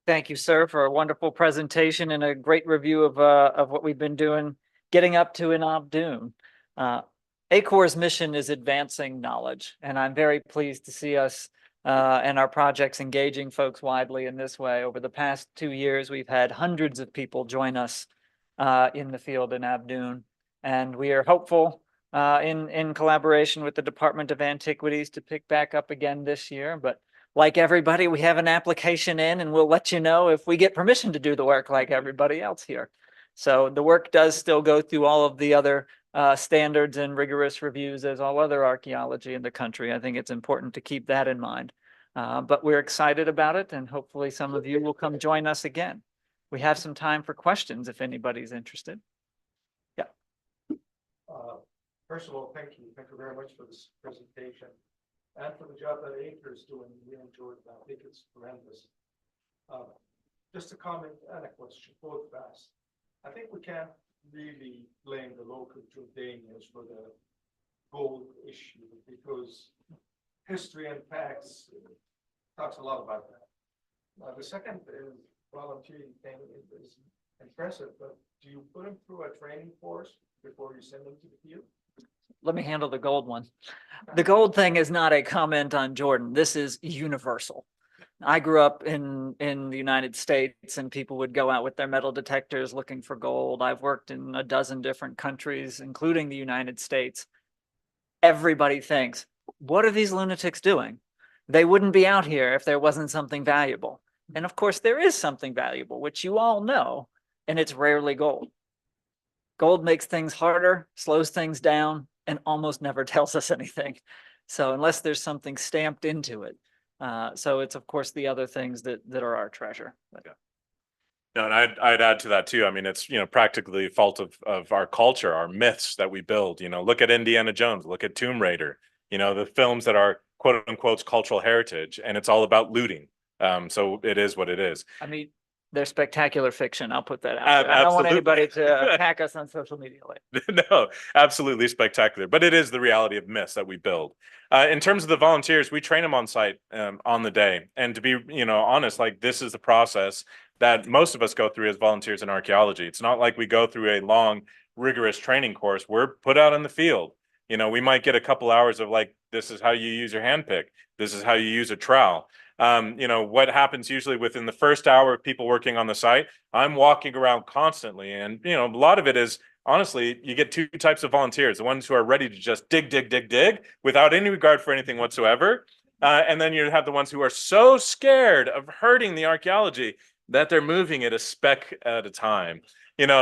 Thank you, sir, for a wonderful presentation and a great review of what we've been doing, getting up to in Abdoun. ACOR's mission is advancing knowledge, and I'm very pleased to see us and our projects engaging folks widely in this way. Over the past 2 years, we've had hundreds of people join us in the field in Abdoun, and we are hopeful in collaboration with the Department of Antiquities to pick back up again this year. But like everybody, we have an application in, and we'll let you know if we get permission to do the work like everybody else here. So the work does still go through all of the other standards and rigorous reviews as all other archaeology in the country. I think it's important to keep that in mind. But we're excited about it, and hopefully some of you will come join us again. We have some time for questions if anybody's interested. Yeah. First of all, thank you. Thank you very much for this presentation and for the job that ACOR is doing. We enjoyed that. I think it's tremendous. Just a comment and a question, both fast. I think we can't really blame the local Jordanians for the gold issue, because history and facts talks a lot about that. The second is volunteering thing is impressive, but do you put them through a training course before you send them to the field? Let me handle the gold one. The gold thing is not a comment on Jordan. This is universal. I grew up in the United States, and people would go out with their metal detectors looking for gold. I've worked in a dozen different countries, including the United States. Everybody thinks, what are these lunatics doing? They wouldn't be out here if there wasn't something valuable. And of course, there is something valuable, which you all know, and it's rarely gold. Gold makes things harder, slows things down, and almost never tells us anything. So unless there's something stamped into it. So it's of course the other things that are our treasure. But, No, and I'd add to that too. I mean, it's, practically a fault of our culture, our myths that we build. Look at Indiana Jones, look at Tomb Raider, the films that are quote unquote cultural heritage, and it's all about looting. So it is what it is. I mean, they're spectacular fiction. I'll put that out there. I don't want Absolutely. anybody to attack us on social media later. No, absolutely spectacular. But it is the reality of myths that we build. In terms of the volunteers, we train them on site on the day. And to be, honest, like this is the process that most of us go through as volunteers in archaeology. It's not like we go through a long, rigorous training course. We're put out in the field. We might get a couple hours of like, this is how you use your hand pick. This is how you use a trowel. What happens usually within the first hour of people working on the site, I'm walking around constantly. And, a lot of it is, honestly, you get two types of volunteers, the ones who are ready to just dig without any regard for anything whatsoever. And then you have the ones who are so scared of hurting the archaeology that they're moving it a speck at a time.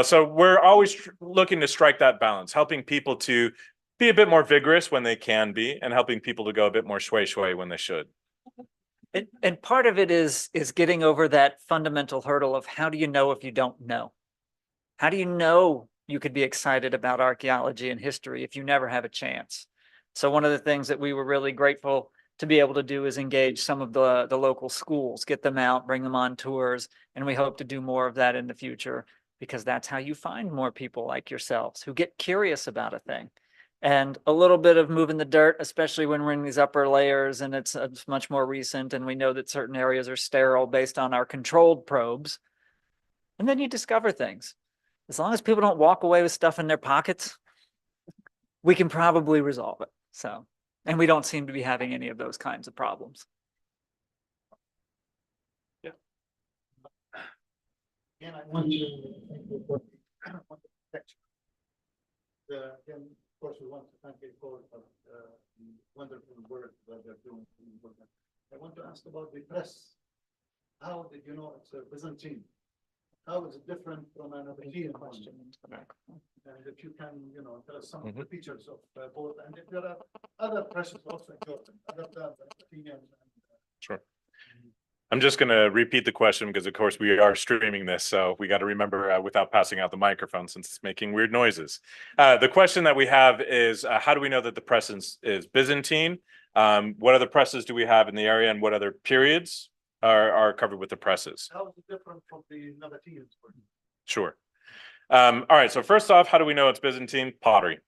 So we're always looking to strike that balance, helping people to be a bit more vigorous when they can be, and helping people to go a bit more shui when they should. And part of it is getting over that fundamental hurdle of how do you know if you don't know? How do you know you could be excited about archaeology and history if you never have a chance? So one of the things that we were really grateful to be able to do is engage some of the local schools, get them out, bring them on tours, and we hope to do more of that in the future, because that's how you find more people like yourselves who get curious about a thing. And a little bit of moving the dirt, especially when we're in these upper layers and it's much more recent, and we know that certain areas are sterile based on our controlled probes. And then you discover things. As long as people don't walk away with stuff in their pockets, we can probably resolve it. So, and we don't seem to be having any of those kinds of problems. Yeah. And I want to thank you for the lecture. Again, of course, we want to thank you for the wonderful work that they're doing. I want to ask about the press. How did you know it's a Byzantine? How is it different from an Abdoun question? And if you can, tell us some of the features of both, and if there are other presses also important, other than the Athenian. Sure. I'm just going to repeat the question because, of course, we are streaming this, so we got to remember without passing out the microphone since it's making weird noises. The question that we have is, how do we know that the press is Byzantine? What other presses do we have in the area, and what other periods are covered with the presses? How is it different from the Nabateans? Sure. All right, so first off, how do we know it's Byzantine? Pottery.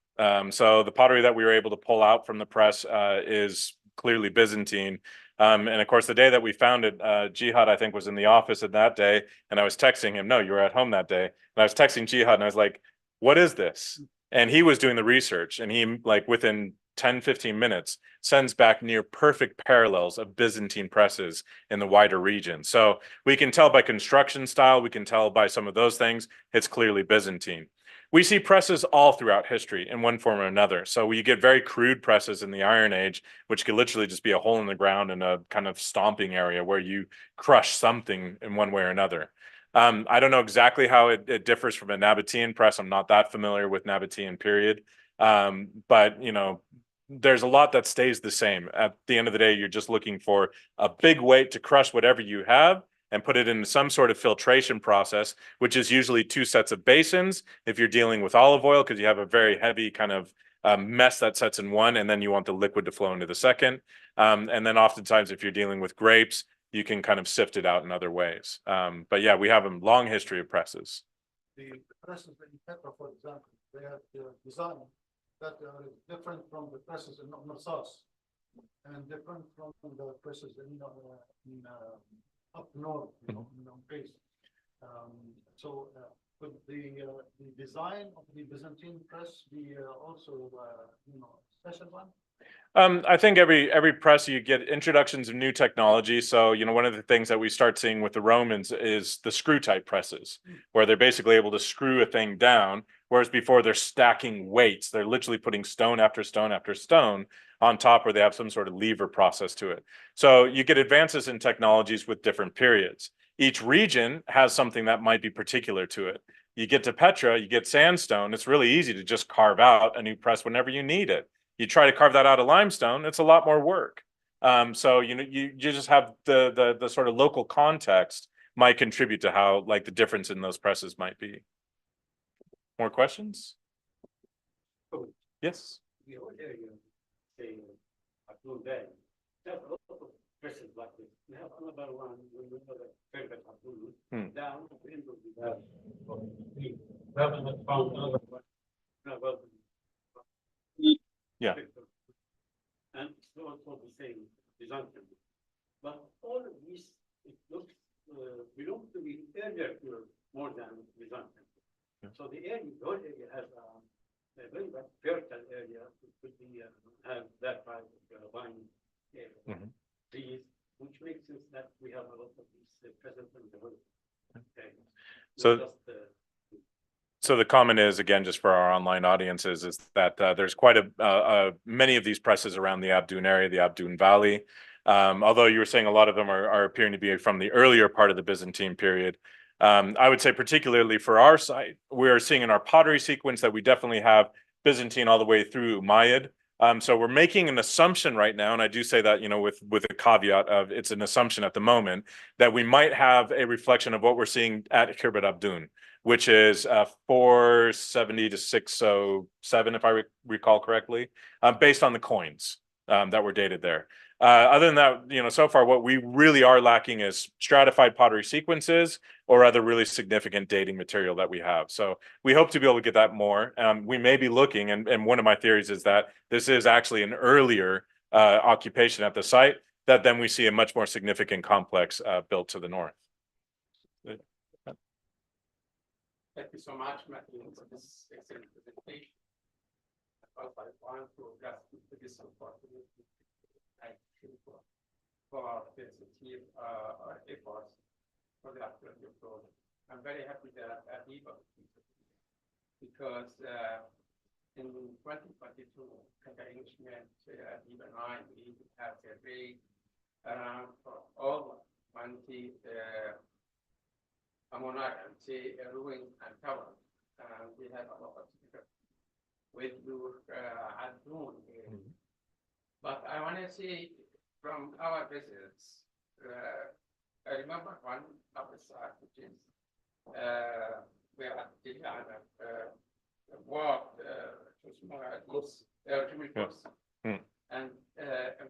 So the pottery that we were able to pull out from the press is clearly Byzantine. And of course, the day that we found it, Jihad, I think, was in the office at that day, and I was texting him, no, you were at home that day. And I was texting Jihad, and I was like, what is this? And he was doing the research, and he, like, within 10, 15 minutes, sends back near perfect parallels of Byzantine presses in the wider region. So we can tell by construction style, we can tell by some of those things, it's clearly Byzantine. We see presses all throughout history in one form or another. So you get very crude presses in the Iron Age, which could literally just be a hole in the ground in a kind of stomping area where you crush something in one way or another. I don't know exactly how it differs from a Nabatean press. I'm not that familiar with Nabatean period. But, there's a lot that stays the same. At the end of the day, you're just looking for a big weight to crush whatever you have and put it into some sort of filtration process, which is usually 2 sets of basins if you're dealing with olive oil, because you have a very heavy kind of mess that sets in one, and then you want the liquid to flow into the second. And then oftentimes, if you're dealing with grapes, you can kind of sift it out in other ways. But yeah, we have a long history of presses. The presses in Petra, for example, they have the design that are different from the presses in Marsas, and different from the presses in up north, in base. So could the design of the Byzantine press be also special one? I think every press you get introductions of new technology. So, one of the things that we start seeing with the Romans is the screw type presses, where they're basically able to screw a thing down, whereas before they're stacking weights. They're literally putting stone after stone after stone on top, where they have some sort of lever process to it. So you get advances in technologies with different periods. Each region has something that might be particular to it. You get to Petra, you get sandstone. It's really easy to just carve out a new press whenever you need it. You try to carve that out of limestone, it's a lot more work. So you just have the sort of local context might contribute to how like the difference in those presses might be. More questions? Yes. The old area, say, Abdoun Bay, there's a lot of presses like this. We have another one, we remember the favorite Abdoun, down at the end of the we haven't found another one. Yeah. And it's also the same Byzantine. But all of these, it looks, belong to the earlier period more than Byzantine. Yeah. So the area has a very fertile area, it could be have that type of vine area, trees, which makes sense that we have a lot of these present in the world. Okay. So, so the comment is, again, just for our online audiences, is that there's quite many of these presses around the Abdoun area, the Abdoun Valley. Although you were saying a lot of them are appearing to be from the earlier part of the Byzantine period. I would say particularly for our site, we are seeing in our pottery sequence that we definitely have Byzantine all the way through Umayyad. So we're making an assumption right now, and I do say that, you know, with a caveat of it's an assumption at the moment, that we might have a reflection of what we're seeing at Khirbet Abdoun, which is 470 to 607, if I recall correctly, based on the coins that were dated there. Other than that, you know, so far what we really are lacking is stratified pottery sequences or other really significant dating material that we have. So we hope to be able to get that more. We may be looking, and one of my theories is that this is actually an earlier occupation at the site, that then we see a much more significant complex built to the north. Thank you so much, Matthew, for this excellent presentation. I want to just put this support for this team efforts for the Archaeology project. I'm very happy that Adiba, because in 2022, engagement Adiba 9, we have a rate around for all 20 Ammonite and say ruins and towers. We have a lot of with your Abdoun. But I want to say from our visits, I remember one of the sites, which is where Abdoun walked to small course, and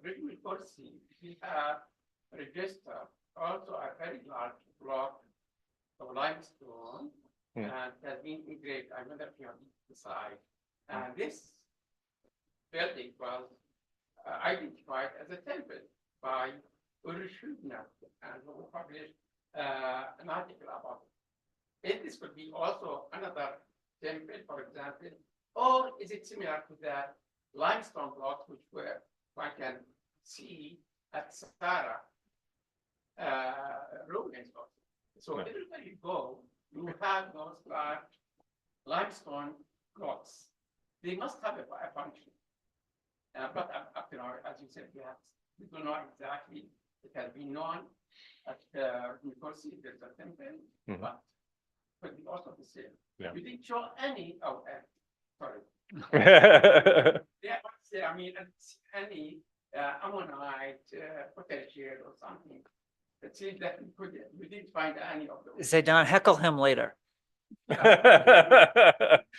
original course, we have registered also a very large block of limestone and has been engraved. I remember on the side, and this building was identified as a temple by Urshudna, and who published an article about it. If this could be also another temple, for example, or is it similar to that limestone blocks which were one can see at Sahara ruins? So everywhere you go, you have those large limestone blocks. They must have a function. But you know, as you said, we don't know exactly. It has been known at Nicosia, there's a temple, but could be also the same. Yeah. You didn't show any of sorry. Yeah, I mean, any Ammonite potential or something. It seems that we didn't find any of those. Zaydan, heckle him later. Thank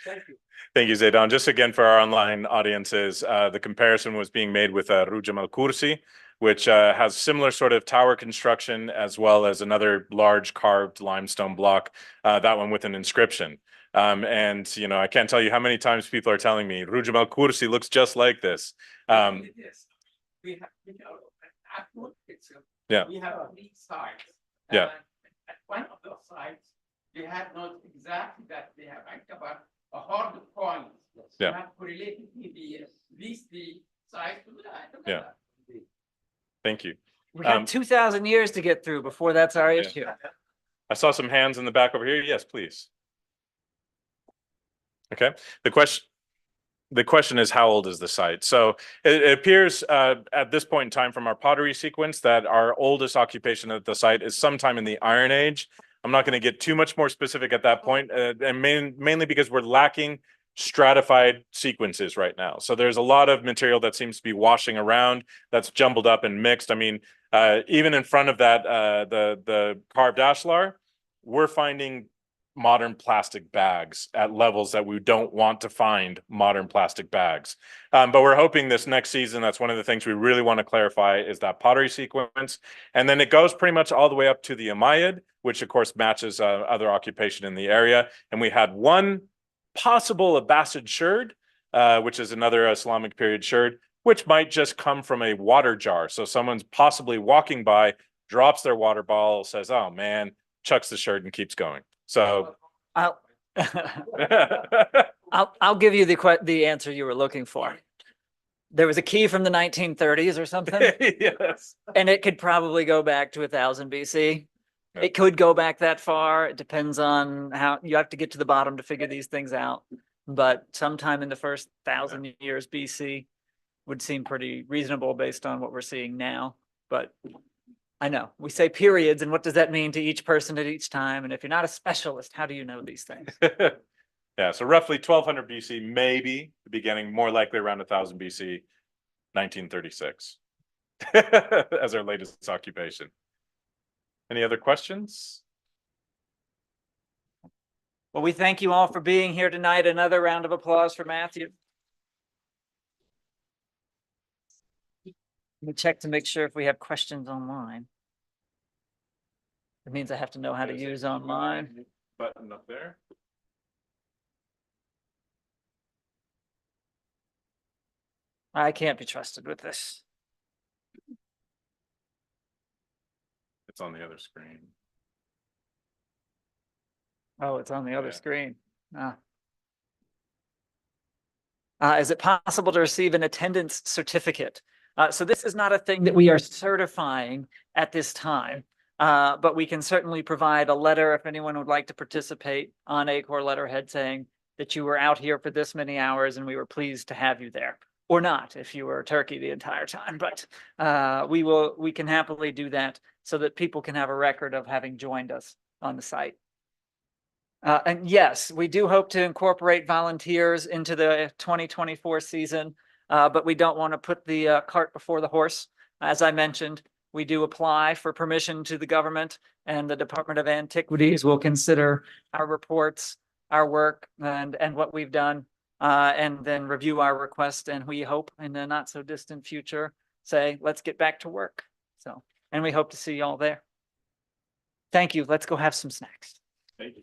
you. Thank you, Zaydan. Just again for our online audiences, the comparison was being made with Rujam al-Kursi, which has similar sort of tower construction as well as another large carved limestone block, that one with an inscription. And, you know, I can't tell you how many times people are telling me Rujam al-Kursi looks just like this. Yes. We have, yeah. We have 3 sites. Yeah. At one of those sites, they have not exactly that they have about a hard point. Yeah. Not correlated with these sites. Yeah. Thank you. We have 2,000 years to get through before that's our issue. I saw some hands in the back over here. Yes, please. Okay. The question is, how old is the site? So it appears at this point in time from our pottery sequence that our oldest occupation at the site is sometime in the Iron Age. I'm not going to get too much more specific at that point, and mainly because we're lacking stratified sequences right now. So there's a lot of material that seems to be washing around, that's jumbled up and mixed. I mean, even in front of that, the carved ashlar, we're finding modern plastic bags at levels that we don't want to find modern plastic bags. But we're hoping this next season, that's one of the things we really want to clarify, is that pottery sequence. And then it goes pretty much all the way up to the Umayyad, which of course matches other occupation in the area. And we had one possible Abbasid sherd, which is another Islamic period sherd, which might just come from a water jar. So someone's possibly walking by, drops their water bottle, says, oh man, chucks the sherd and keeps going. So I'll I'll give you the answer you were looking for. There was a key from the 1930s or something, yes. and it could probably go back to 1000 BC. Yeah. It could go back that far. It depends on how you have to get to the bottom to figure these things out. But sometime in the first 1000 years BC would seem pretty reasonable based on what we're seeing now. But I know we say periods, and what does that mean to each person at each time? And if you're not a specialist, how do you know these things? Yeah, so roughly 1200 BC, maybe the beginning, more likely around 1000 BC, 1936 as our latest occupation. Any other questions? Well, we thank you all for being here tonight. Another round of applause for Matthew. Let me check to make sure if we have questions online. It means I have to know how to use online. Button up there. I can't be trusted with this. It's on the other screen. Oh, it's on the other Yeah. screen. Is it possible to receive an attendance certificate? So this is not a thing that we are certifying at this time, but we can certainly provide a letter if anyone would like to participate on ACOR letterhead saying that you were out here for this many hours and we were pleased to have you there. Or not if you were Turkey the entire time, but we can happily do that so that people can have a record of having joined us on the site. And yes, we do hope to incorporate volunteers into the 2024 season, but we don't want to put the cart before the horse. As I mentioned, we do apply for permission to the government, and the Department of Antiquities will consider our reports, our work, and what we've done, and then review our request. And we hope in the not so distant future, say, let's get back to work. So, and we hope to see you all there. Thank you. Let's go have some snacks. Thank you.